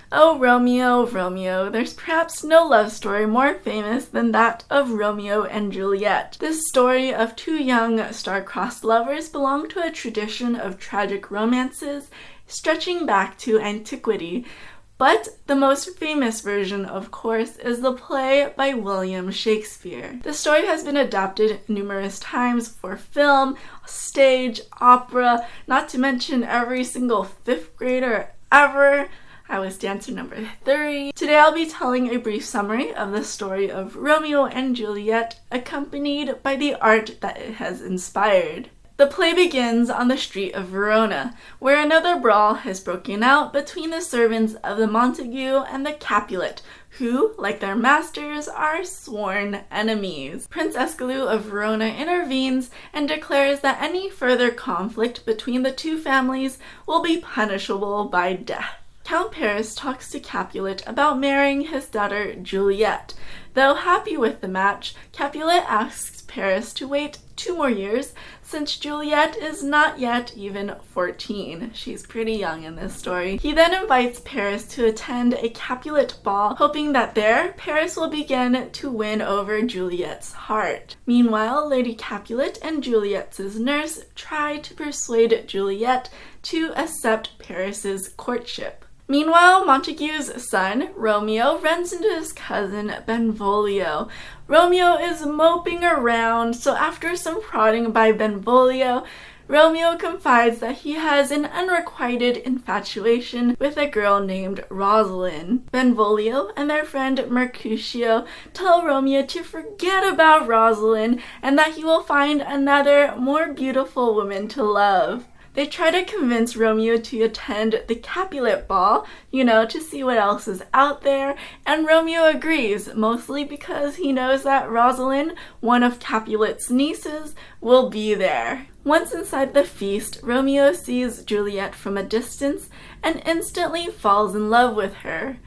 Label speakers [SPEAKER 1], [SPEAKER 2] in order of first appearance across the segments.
[SPEAKER 1] Oh, Romeo, Romeo, there's perhaps no love story more famous than that of Romeo and Juliet. This story of two young star-crossed lovers belonged to a tradition of tragic romances stretching back to antiquity. But the most famous version, of course, is the play by William Shakespeare. The story has been adapted numerous times for film, stage, opera, not to mention every single fifth grader ever. I was dancer number 3. Today I'll be telling a brief summary of the story of Romeo and Juliet, accompanied by the art that it has inspired. The play begins on the street of Verona, where another brawl has broken out between the servants of the Montague and the Capulet, who, like their masters, are sworn enemies. Prince Escalou of Verona intervenes and declares that any further conflict between the two families will be punishable by death. Count Paris talks to Capulet about marrying his daughter Juliet. Though happy with the match, Capulet asks Paris to wait 2 more years since Juliet is not yet even 14. She's pretty young in this story. He then invites Paris to attend a Capulet ball, hoping that there Paris will begin to win over Juliet's heart. Meanwhile, Lady Capulet and Juliet's nurse try to persuade Juliet to accept Paris's courtship. Meanwhile, Montague's son, Romeo, runs into his cousin, Benvolio. Romeo is moping around, so after some prodding by Benvolio, Romeo confides that he has an unrequited infatuation with a girl named Rosalind. Benvolio and their friend Mercutio tell Romeo to forget about Rosalind and that he will find another, more beautiful woman to love. They try to convince Romeo to attend the Capulet ball, to see what else is out there, and Romeo agrees, mostly because he knows that Rosalind, one of Capulet's nieces, will be there. Once inside the feast, Romeo sees Juliet from a distance and instantly falls in love with her.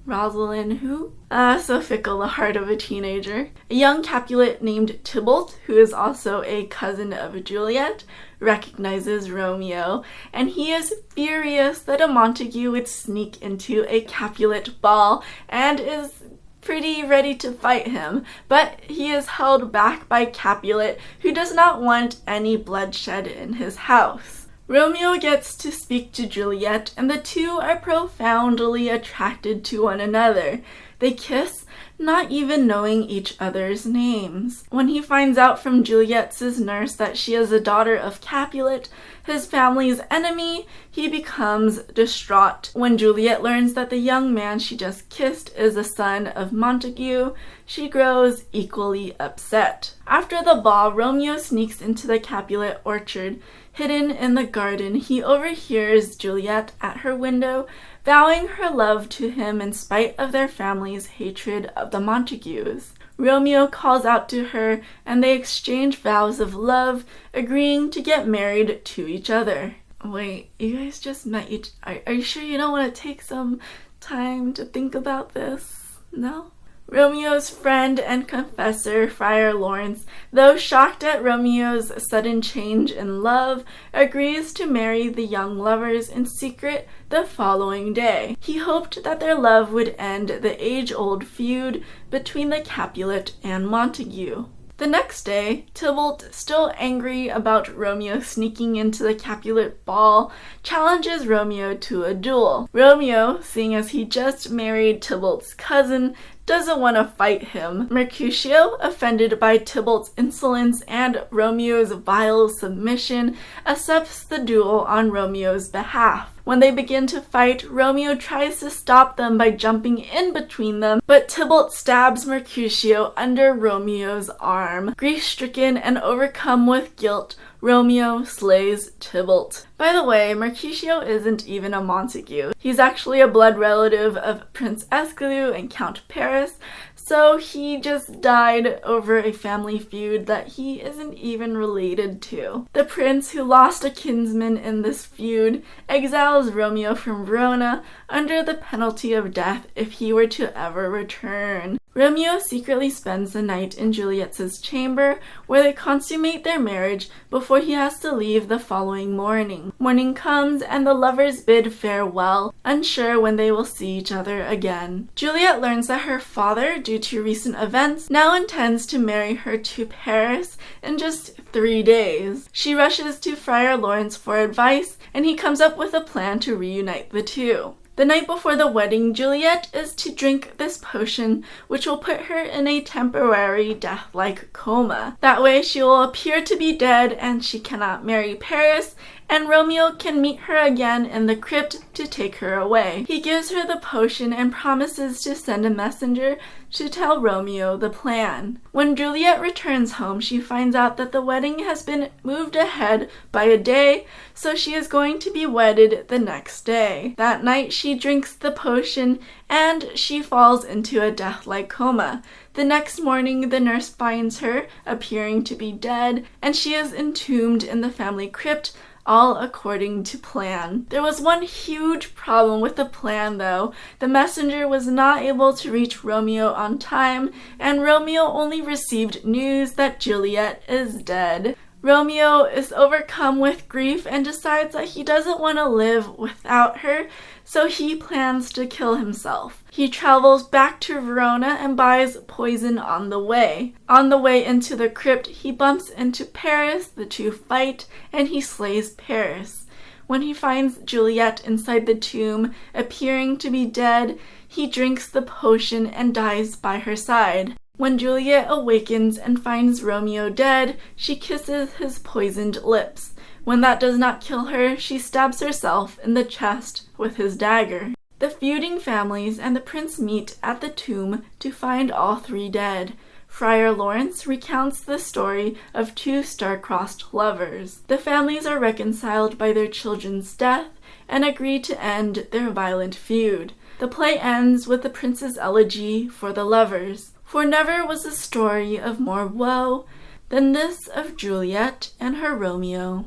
[SPEAKER 1] Rosalind who? So fickle the heart of a teenager. A young Capulet named Tybalt, who is also a cousin of Juliet, recognizes Romeo, and he is furious that a Montague would sneak into a Capulet ball and is pretty ready to fight him, but he is held back by Capulet, who does not want any bloodshed in his house. Romeo gets to speak to Juliet, and the two are profoundly attracted to one another. They kiss, not even knowing each other's names. When he finds out from Juliet's nurse that she is a daughter of Capulet, his family's enemy, he becomes distraught. When Juliet learns that the young man she just kissed is a son of Montague, she grows equally upset. After the ball, Romeo sneaks into the Capulet orchard. Hidden in the garden, he overhears Juliet at her window, vowing her love to him in spite of their family's hatred of the Montagues. Romeo calls out to her, and they exchange vows of love, agreeing to get married to each other. Wait, you guys just met Are you sure you don't want to take some time to think about this? No? Romeo's friend and confessor, Friar Lawrence, though shocked at Romeo's sudden change in love, agrees to marry the young lovers in secret the following day. He hoped that their love would end the age-old feud between the Capulet and Montague. The next day, Tybalt, still angry about Romeo sneaking into the Capulet ball, challenges Romeo to a duel. Romeo, seeing as he just married Tybalt's cousin, doesn't want to fight him. Mercutio, offended by Tybalt's insolence and Romeo's vile submission, accepts the duel on Romeo's behalf. When they begin to fight, Romeo tries to stop them by jumping in between them, but Tybalt stabs Mercutio under Romeo's arm. Grief-stricken and overcome with guilt, Romeo slays Tybalt. By the way, Mercutio isn't even a Montague. He's actually a blood relative of Prince Escalou and Count Paris, so he just died over a family feud that he isn't even related to. The prince, who lost a kinsman in this feud, exiles Romeo from Verona under the penalty of death if he were to ever return. Romeo secretly spends the night in Juliet's chamber, where they consummate their marriage before he has to leave the following morning. Morning comes and the lovers bid farewell, unsure when they will see each other again. Juliet learns that her father, due to recent events, now intends to marry her to Paris in just 3 days. She rushes to Friar Lawrence for advice, and he comes up with a plan to reunite the two. The night before the wedding, Juliet is to drink this potion, which will put her in a temporary death-like coma. That way she will appear to be dead and she cannot marry Paris, and Romeo can meet her again in the crypt to take her away. He gives her the potion and promises to send a messenger to tell Romeo the plan. When Juliet returns home, she finds out that the wedding has been moved ahead by a day, so she is going to be wedded the next day. That night, she drinks the potion and she falls into a death-like coma. The next morning, the nurse finds her, appearing to be dead, and she is entombed in the family crypt, all according to plan. There was one huge problem with the plan though. The messenger was not able to reach Romeo on time, and Romeo only received news that Juliet is dead. Romeo is overcome with grief and decides that he doesn't want to live without her, so he plans to kill himself. He travels back to Verona and buys poison on the way. On the way into the crypt, he bumps into Paris, the two fight, and he slays Paris. When he finds Juliet inside the tomb, appearing to be dead, he drinks the potion and dies by her side. When Juliet awakens and finds Romeo dead, she kisses his poisoned lips. When that does not kill her, she stabs herself in the chest with his dagger. The feuding families and the prince meet at the tomb to find all three dead. Friar Lawrence recounts the story of two star-crossed lovers. The families are reconciled by their children's death and agree to end their violent feud. The play ends with the prince's elegy for the lovers. For never was a story of more woe than this of Juliet and her Romeo.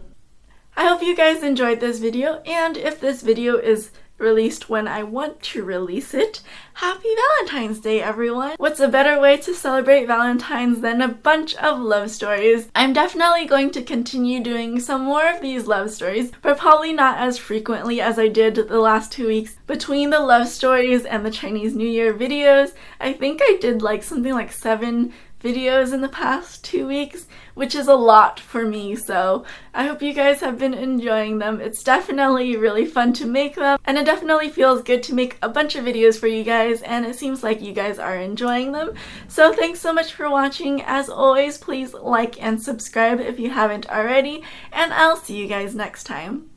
[SPEAKER 1] I hope you guys enjoyed this video, and if this video is released when I want to release it, happy Valentine's Day, everyone! What's a better way to celebrate Valentine's than a bunch of love stories? I'm definitely going to continue doing some more of these love stories, but probably not as frequently as I did the last 2 weeks. Between the love stories and the Chinese New Year videos, I think I did something like 7 videos in the past 2 weeks, which is a lot for me, so I hope you guys have been enjoying them. It's definitely really fun to make them, and it definitely feels good to make a bunch of videos for you guys, and it seems like you guys are enjoying them. So thanks so much for watching. As always, please like and subscribe if you haven't already, and I'll see you guys next time.